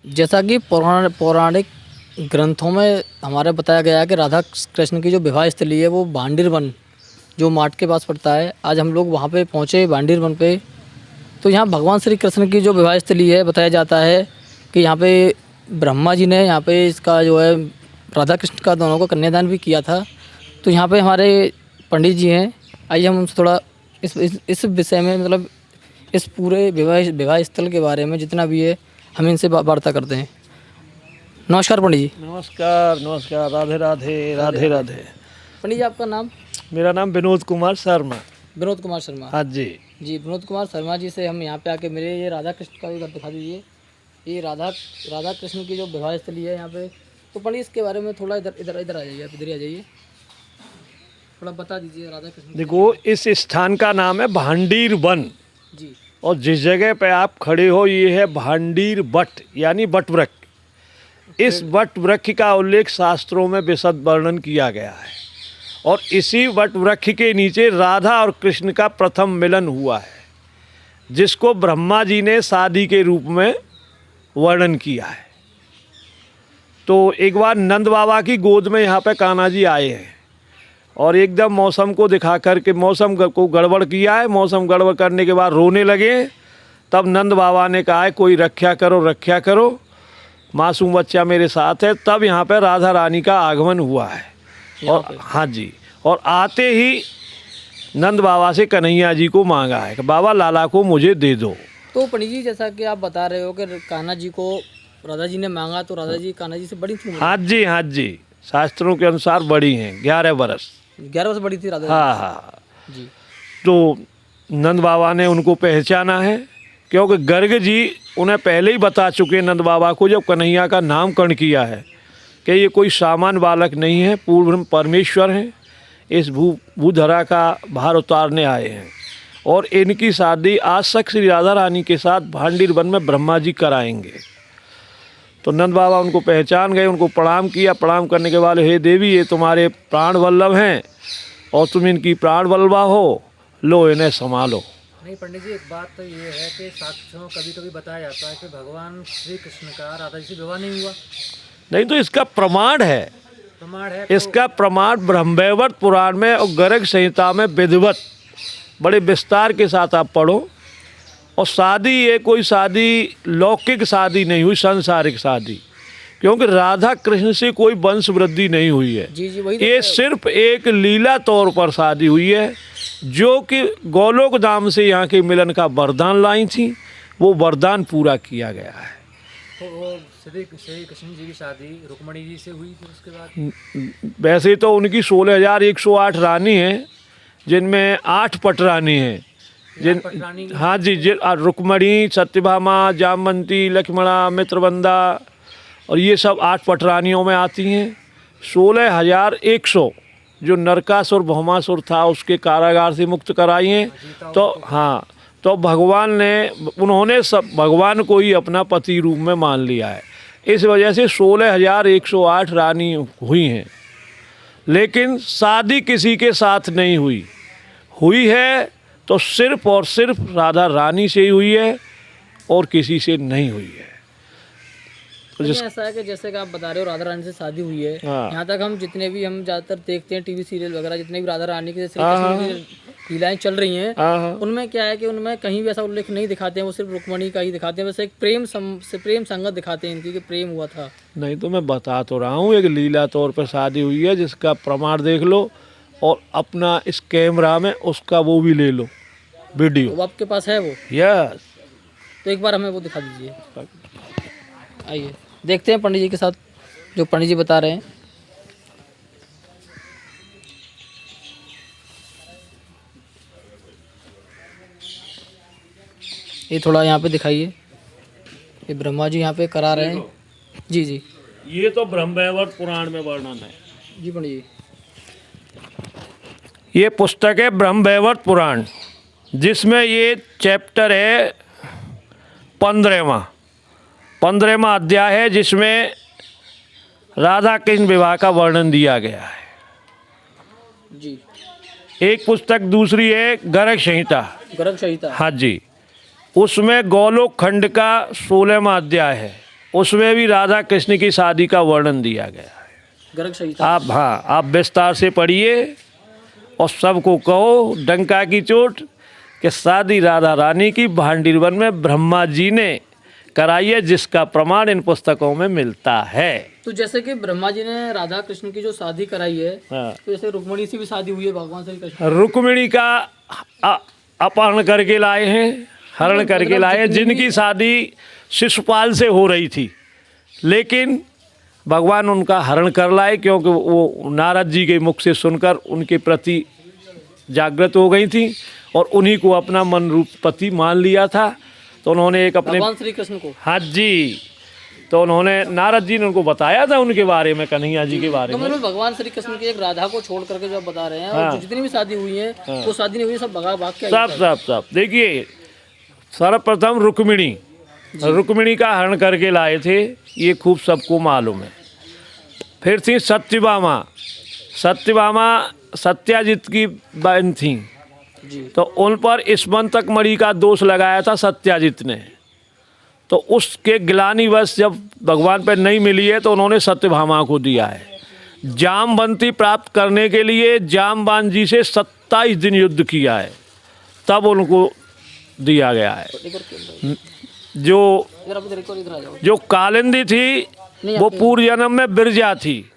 जैसा कि पौराणिक ग्रंथों में हमारे बताया गया है कि राधा कृष्ण की जो विवाह स्थली है वो भांडीर वन जो माट के पास पड़ता है। आज हम लोग वहाँ पे पहुँचे भांडीर वन पे। तो यहाँ भगवान श्री कृष्ण की जो विवाह स्थली है, बताया जाता है कि यहाँ पे ब्रह्मा जी ने यहाँ पे इसका जो है राधा कृष्ण का दोनों को कन्यादान भी किया था। तो यहाँ पे हमारे पंडित जी हैं, आइए हम उनसे थोड़ा इस विषय में, मतलब इस पूरे विवाह स्थल के बारे में जितना भी है हम इनसे वार्ता करते हैं। नमस्कार पंडित जी। नमस्कार नमस्कार, राधे राधे राधे राधे। पंडित जी, आपका नाम? मेरा नाम विनोद कुमार शर्मा। विनोद कुमार शर्मा। हाँ जी जी, विनोद कुमार शर्मा जी से हम यहाँ पे आके मिले। ये राधा कृष्ण का भी घर दिखा दीजिए। ये राधा कृष्ण की जो विवाह स्थली है यहाँ पे। तो पंडित इसके बारे में थोड़ा इधर आ जाइए, आप इधर ही आ जाइए, थोड़ा बता दीजिए राधा कृष्ण। देखो, इस स्थान का नाम है भांडीर वन जी। और जिस जगह पे आप खड़े हो ये है भांडीर बट यानी बट वृक्ष। इस बट वृक्ष का उल्लेख शास्त्रों में विशद वर्णन किया गया है और इसी वट वृक्ष के नीचे राधा और कृष्ण का प्रथम मिलन हुआ है, जिसको ब्रह्मा जी ने शादी के रूप में वर्णन किया है। तो एक बार नंद बाबा की गोद में यहाँ पे कान्हा जी आए हैं और एकदम मौसम को दिखा कर के मौसम को गड़बड़ किया है। मौसम गड़बड़ करने के बाद रोने लगे। तब नंद बाबा ने कहा है कोई रक्षा करो, मासूम बच्चा मेरे साथ है। तब यहाँ पे राधा रानी का आगमन हुआ है। और हाँ जी, और आते ही नंद बाबा से कन्हैया जी को मांगा है कि बाबा लाला को मुझे दे दो। तो पंडित जी, जैसा कि आप बता रहे हो कि कान्हा जी को राधा जी ने मांगा, तो राधा जी कान्हा जी से बड़ी थी? हाँ जी, शास्त्रों के अनुसार बड़ी हैं, 11 वर्ष। 11 वर्ष बड़ी थी राधा? हाँ जी। तो नंद बाबा ने उनको पहचाना है क्योंकि गर्ग जी उन्हें पहले ही बता चुके नंद बाबा को, जब कन्हैया का नामकरण किया है, कि ये कोई सामान्य बालक नहीं है, पूर्ण परमेश्वर हैं, इस भूधरा का भार उतारने आए हैं और इनकी शादी आज तक श्री राधा रानी के साथ भांडीर वन में ब्रह्मा जी कराएंगे। तो नंद बाबा उनको पहचान गए, उनको प्रणाम किया। प्रणाम करने के बाद, हे देवी, ये तुम्हारे प्राण वल्लभ हैं और तुम इनकी प्राण वल्लभा हो, लो इन्हें संभालो। नहीं पंडित जी, एक बात तो ये है कि शास्त्रों में कभी कभी बताया जाता है कि भगवान श्री कृष्ण का राधा जी से विवाह नहीं हुआ। नहीं, तो इसका प्रमाण है। इसका प्रमाण ब्रह्मवैवर्त पुराण में और गर्ग संहिता में विधिवत बड़े विस्तार के साथ आप पढ़ो। और शादी ये कोई शादी लौकिक शादी नहीं हुई, सांसारिक शादी, क्योंकि राधा कृष्ण से कोई वंश वृद्धि नहीं हुई है। जी जी, वही ये सिर्फ एक लीला तौर पर शादी हुई है, जो कि गोलोक धाम से यहाँ के मिलन का वरदान लाई थी। वो वरदान पूरा किया गया है। तो वो श्री कृष्ण जी की शादी रुक्मणी जी से हुई थी उसके बाद? वैसे तो उनकी 16,108 रानी हैं, जिनमें 8 पटरानी हैं। हाँ जी, रुक्मणी, सत्यभामा, जामवंती, लक्ष्मणा, मित्रवंदा और ये सब 8 पटरानियों में आती हैं। 16,100 जो नरकासुर भौमासुर था उसके कारागार से मुक्त कराई हैं। तो हाँ, तो उन्होंने सब भगवान को ही अपना पति रूप में मान लिया है। इस वजह से 16,108 रानी हुई हैं। लेकिन शादी किसी के साथ नहीं हुई है तो सिर्फ और सिर्फ राधा रानी से ही हुई है और किसी से नहीं हुई है। तो ऐसा है कि जैसे कि आप बता रहे हो राधा रानी से शादी हुई है। हाँ। यहाँ तक हम ज़्यादातर देखते हैं टीवी सीरियल वगैरह, जितने भी राधा रानी की लीलाएं चल रही हैं, उनमें क्या है कि उनमें कहीं भी ऐसा उल्लेख नहीं दिखाते हैं। वो सिर्फ रुक्मणी का ही दिखाते हैं, बस एक प्रेम संगत दिखाते हैं इनकी, कि प्रेम हुआ था। नहीं तो मैं बता तो रहा हूँ, एक लीला तौर पर शादी हुई है, जिसका प्रमाण देख लो और अपना इस कैमरा में उसका वो भी ले लो वीडियो। वो आपके पास है वो? यस। तो एक बार हमें वो दिखा दीजिए। आइए देखते हैं पंडित जी के साथ जो पंडित जी बता रहे हैं। ये थोड़ा यहाँ पे दिखाइए। ये ब्रह्मा जी यहाँ पे करा रहे हैं। जी जी, ये तो ब्रह्मवैवर्त पुराण में वर्णन है। जी पंडित जी, ये पुस्तक है ब्रह्मवैवर्त पुराण, जिसमें ये चैप्टर है 15वां अध्याय है, जिसमें राधा कृष्ण विवाह का वर्णन दिया गया है। जी। एक पुस्तक दूसरी है गर्ग संहिता। हाँ जी, उसमें गोलोक खंड का 16वां अध्याय है, उसमें भी राधा कृष्ण की शादी का वर्णन दिया गया है। गर्ग संहिता। आप विस्तार से पढ़िए और सबको कहो डंका की चोट कि शादी राधा रानी की भांडीर वन में ब्रह्मा जी ने कराई है, जिसका प्रमाण इन पुस्तकों में मिलता है। तो जैसे कि ब्रह्मा जी ने राधा कृष्ण की जो शादी कराई है, हाँ। तो जैसे रुक्मणी से भी शादी हुई है भगवान श्री कृष्ण। रुक्मिणी का अपहरण करके लाए हैं, हरण करके लाए हैं, जिनकी शादी शिशुपाल से हो रही थी, लेकिन भगवान उनका हरण कर लाए, क्योंकि वो नारद जी के मुख से सुनकर उनके प्रति जागृत हो गई थी और उन्हीं को अपना मन रूप पति मान लिया था। तो उन्होंने एक अपने भगवान श्री कृष्ण को। हाँ जी, तो उन्होंने नारद जी ने उनको बताया था उनके बारे में, कन्हैया जी के बारे तो में। मतलब भगवान श्री कृष्ण की एक राधा को छोड़ करके जो आप बता रहे हैं, हाँ। और जो जितनी भी शादी हुई है वो शादी नहीं हुई है, सब भगा भाग के आई है। सब देखिए, सर्वप्रथम रुक्मिणी का हरण करके लाए थे, ये खूब सबको मालूम है। फिर थी सत्यभामा सत्याजित की बहन थी, जी। तो उन पर स्मंतक मणि का दोष लगाया था सत्याजित ने। तो उसके ग्लानिवश जब भगवान पर नहीं मिली है, तो उन्होंने सत्यभामा को दिया है। जामवंती प्राप्त करने के लिए जामवान जी से 27 दिन युद्ध किया है, तब उनको दिया गया है। जो कालिंदी थी वो पूर्व जन्म में बिरजा थी,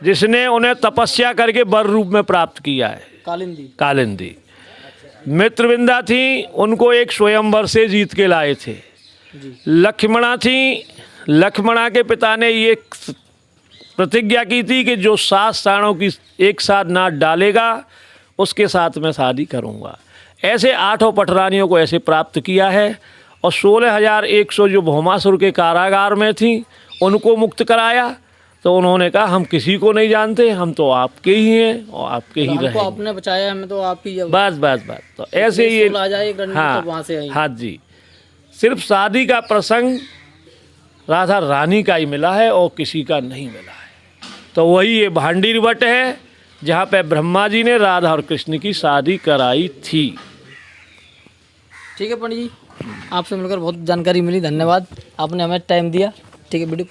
जिसने उन्हें तपस्या करके वर रूप में प्राप्त किया है, कालिंदी। मित्रविंदा थी, उनको एक स्वयंवर से जीत के लाए थे। लक्ष्मणा थी, लक्ष्मणा के पिता ने ये प्रतिज्ञा की थी कि जो 7 साँड़ों की एक साथ नाद डालेगा उसके साथ मैं शादी करूँगा। ऐसे 8 पटरानियों को ऐसे प्राप्त किया है। और 16,100 जो भौमासुर के कारागार में थी उनको मुक्त कराया। तो उन्होंने कहा हम किसी को नहीं जानते, हम तो आपके ही हैं और आपके ही रहेंगे। आपने बचाया, हमें तो आप ही। बस तो ऐसे ही हाँ जी, सिर्फ शादी का प्रसंग राधा रानी का ही मिला है और किसी का नहीं मिला है। तो वही ये भांडीर वट है, जहाँ पे ब्रह्मा जी ने राधा और कृष्ण की शादी कराई थी। ठीक है पंडित जी, आपसे मिलकर बहुत जानकारी मिली, धन्यवाद, आपने हमें टाइम दिया। ठीक है, वीडियो